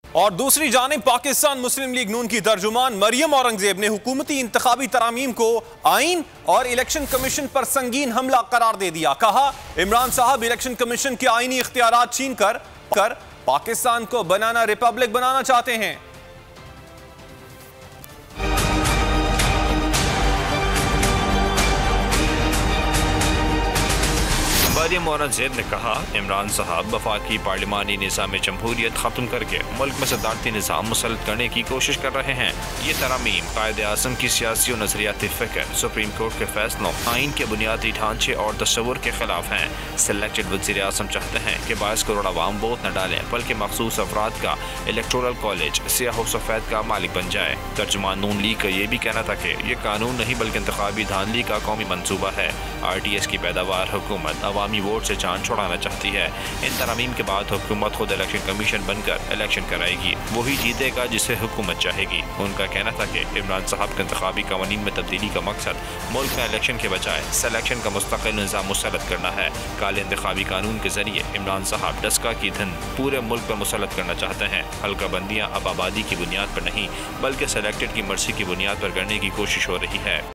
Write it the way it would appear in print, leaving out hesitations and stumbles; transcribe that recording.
और दूसरी जानिब पाकिस्तान मुस्लिम लीग नून की तर्जुमान मरियम औरंगजेब ने हुकूमती इंतखाबी तरामीम को आइन और इलेक्शन कमीशन पर संगीन हमला करार दे दिया। कहा, इमरान साहब इलेक्शन कमीशन के आईनी इख्तियारात छीन कर पाकिस्तान को बनाना रिपब्लिक बनाना चाहते हैं। मरियम औरंगजेब ने कहा, इमरान साहब वफाकी पार्लिमानी निज़ाम जमहूरियत ख़त्म करके मुल्क में सदारती निज़ाम मुसल्लत करने की कोशिश कर रहे हैं। ये तरामीम कायदे आज़म की सियासी और नजरियाती फ़िक्र, सुप्रीम कोर्ट के फैसलों, आइन के बुनियादी ढांचे और तस्वुर के खिलाफ हैं। सेलेक्टेड वज़ीर आज़म चाहते हैं कि 22 करोड़ आवाम वोट न डालें, बल्कि मखसूस अफराद का इलेक्टोरल कॉलेज सियाह सफ़ेद का मालिक बन जाए। तर्जुमान नून लीग का ये भी कहना था कि यह कानून नहीं बल्कि इंतखाबी धांधली का कौमी मनसूबा है। RTS की पैदावार हुकूमत अवामी वोट से जान छुड़ाना चाहती है। इन तरामीम के बाद हुकूमत खुद इलेक्शन कमीशन बनकर इलेक्शन कराएगी, वही जीतेगा जिसे हुकूमत चाहेगी। उनका कहना था कि इमरान साहब के इंतखाबी कानून में तब्दीली का मकसद मुल्क में इलेक्शन के बजाय सिलेक्शन का मुस्तकिल निज़ाम मुसल्लत करना है। काले इंतखाबी कानून के जरिए इमरान साहब डस्का की धन पूरे मुल्क पर मुसल्लत करना चाहते हैं। हल्का बंदियाँ अब आबादी की बुनियाद पर नहीं बल्कि सेलेक्टेड की मर्जी की बुनियाद पर करने की कोशिश हो रही है।